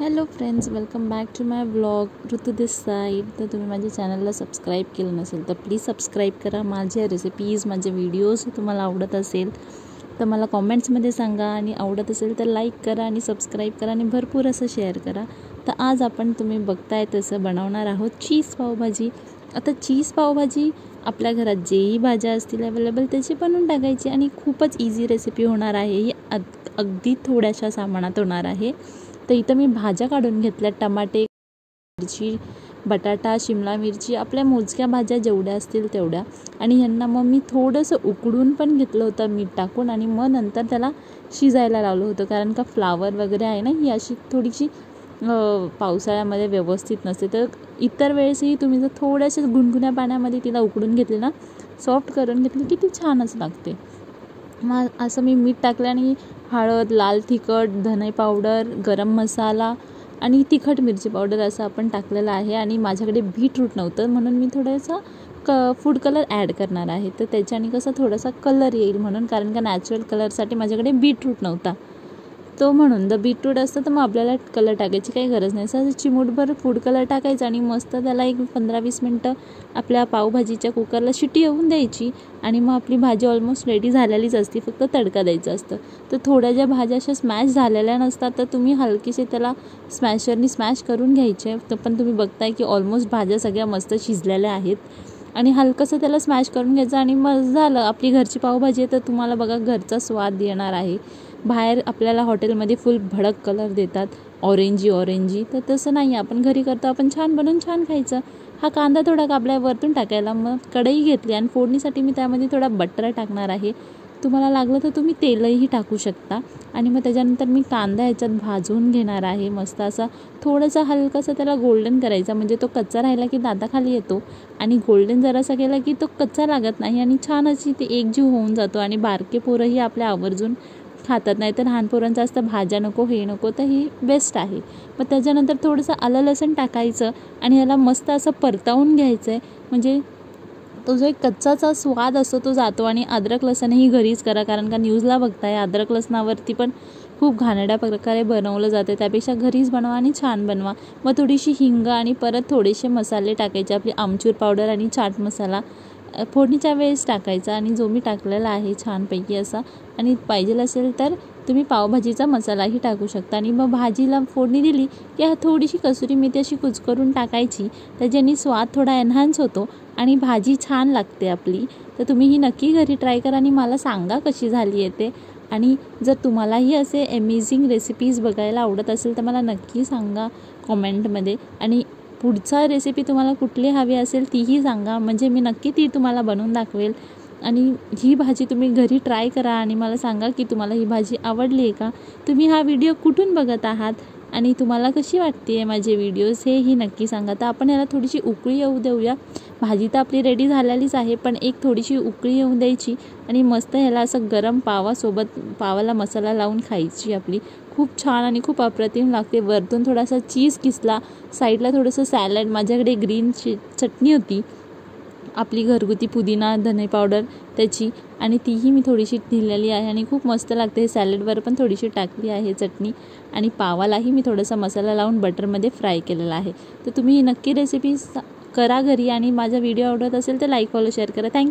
Hello friends, welcome back to my vlog Ritu this side. तर तुम्ही माझ्या चॅनलला सबस्क्राईब केलं नसेल तर प्लीज सबस्क्राईब करा. माझ्या रेसिपीज, माझे व्हिडिओज तुम्हाला आवडत असेल तर मला कॉमेंट्समध्ये सांगा, आणि आवडत असेल तर लाईक करा आणि सबस्क्राईब करा आणि भरपूर असं शेअर करा. तर आज आपण तुम्ही बघताय तसं बनवणार आहोत चीज पावभाजी. आता चीज पावभाजी आपल्या घरात जेही भाज्या असतील अवेलेबल त्याची बनवून टाकायची, आणि खूपच इझी रेसिपी होणार आहे ही. अगदी थोड्याशा सामानात होणार आहे. तर इथं मी भाज्या काढून घेतल्या, टमाटे, मिरची, बटाटा, शिमला मिरची, आपल्या मोजक्या भाज्या जेवढ्या असतील तेवढ्या. आणि ह्यांना मग मी थोडंसं उकडून पण घेतलं होतं मीठ टाकून, आणि मग नंतर त्याला शिजायला लावलं होतं. कारण का फ्लावर वगैरे आहे ना, ही अशी थोडीशी पावसाळ्यामध्ये व्यवस्थित नसते. तर इतर वेळेसही तुम्ही जर थोड्याशा गुणगुण्या पाण्यामध्ये तिला उकडून घेतली ना, सॉफ्ट करून घेतली की ती छानच लागते. मग असं मी मीठ टाकलं, आणि हळद, लाल तिखट, धने पावडर, गरम मसाला आणि तिखट मिरची पावडर असं आपण टाकलेलं आहे. आणि माझ्याकडे बीटरूट नव्हतं म्हणून मी थोडंसं फूड कलर ॲड करणार आहे. तर त्याच्याने कसं थोडासा कलर येईल म्हणून, कारण का नॅचरल कलरसाठी माझ्याकडे बीटरूट नव्हता. तो म्हणून जर बीटरूट असतं तर मग आपल्याला कलर टाकायची काही गरज नाही. असं चिमूटभर फूड कलर टाकायचा आणि मस्त त्याला एक 15-20 मिनटं आपल्या पावभाजीच्या कुकरला शिटी येऊन द्यायची. आणि मग आपली भाजी ऑलमोस्ट रेडी झालेलीच असते, फक्त तडका द्यायचं असतं. तर थोड्या ज्या भाज्या अशा स्मॅश झालेल्या नसतात तर तुम्ही हलकीसे त्याला स्मॅशरनी स्मॅश करून घ्यायचे. तर पण तुम्ही बघताय की ऑलमोस्ट भाज्या सगळ्या मस्त शिजलेल्या आहेत. आणि हलकंसं त्याला स्मॅश करून घ्यायचं आणि मग झालं, आपली घरची पावभाजी आहे. तर तुम्हाला बघा घरचा स्वाद येणार आहे. बाहेर आपल्याला हॉटेलमध्ये फुल भडक कलर देतात, ऑरेंजी. तर तसं नाही, आपण घरी करतो, आपण छान बनवून छान खायचं. हा कांदा थोडा कापला वरतून टाकायला, मग कढई घेतली आणि फोडणीसाठी मी त्यामध्ये थोडा बटर टाकणार आहे. तुम्हाला लागलं तर तुम्ही तेलही टाकू शकता. आणि मग त्याच्यानंतर मी कांदा ह्याच्यात भाजून घेणार आहे मस्त असा. थोडंसं हलकासा त्याला गोल्डन करायचा, म्हणजे तो कच्चा राहिला की दाताखाली येतो, आणि गोल्डन जरासा केला की तो कच्चा लागत नाही आणि छान अशी ते एकजीव होऊन जातो. आणि बारके पोरंही आपल्या आवर्जून खातात, नाही तर लहान पोरांचं असतं भाज्या नको, हे नको, तर ही बेस्ट आहे. मग त्याच्यानंतर थोडंसं आलं लसूण टाकायचं आणि याला मस्त असं परतावून घ्यायचं आहे. म्हणजे तो जो एक कच्चाचा स्वाद असतो तो जातो. आणि अद्रक लसणही घरीच करा, कारण का न्यूजला बघताय अद्रक लसणावरती पण खूप घाणेरड्या प्रकारे बनवलं जाते. त्यापेक्षा घरीच बनवा आणि छान बनवा. मग थोडीशी हिंग आणि परत थोडेसे मसाले टाकायचे, आपली आमचूर पावडर आणि चाट मसाला फोडणीच्या वेळेस टाकायचा, आणि जो मी टाकलेला आहे छानपैकी असा. आणि पाहिजे असेल तर तुम्ही पावभाजीचा मसालाही टाकू शकता. आणि मग भाजीला फोडणी दिली की थोडीशी कसुरी मेथी अशी कुचकरून टाकायची, त्याच्याने स्वाद थोडा एन्हान्स होतो आणि भाजी छान लागते आपली. तर तुम्ही ही नक्की घरी ट्राय करा आणि मला सांगा कशी झाली आहे ते. आणि जर तुम्हालाही असे अमेझिंग रेसिपीज बघायला आवडत असेल तर मला नक्की सांगा कॉमेंटमध्ये. आणि पुढचा रेसिपी तुम्हाला कुठली हवी असेल तीही सांगा, म्हणजे मी नक्की ती तुम्हाला बनवून दाखवेल. आणि ही भाजी तुम्ही घरी ट्राय करा आणि मला सांगा की तुम्हाला ही भाजी आवडली आहे का. तुम्ही हा व्हिडिओ कुठून बघत आहात आणि तुम्हाला कशी वाटते आहे माझे व्हिडिओज, हेही नक्की सांगा. तर आपण याला थोडीशी उकळी येऊ देऊया. भाजी तर आपली रेडी झालेलीच आहे, पण एक थोडीशी उकळी येऊ द्यायची आणि मस्त ह्याला असं गरम पावासोबत पावाला मसाला लावून खायची आपली. खूप छान आणि खूप अप्रतिम लागते. वरतून थोडासा चीज किसला, साईडला थोडंसं सॅलड, माझ्याकडे ग्रीन चटणी होती आपली घरगुती, पुदिना धने पावडर त्याची, आणि तीही मी थोडीशी दिलेली आहे आणि खूप मस्त लागते. हे सॅलडवर पण थोडीशी टाकली आहे चटणी, आणि पावालाही मी थोडासा मसाला लावून बटरमध्ये फ्राय केलेला आहे. तर तुम्ही ही नक्की रेसिपी करा घरी, आणि माझा व्हिडिओ आवडत असेल तर लाईक, फॉलो, शेअर करा. थँक्यू.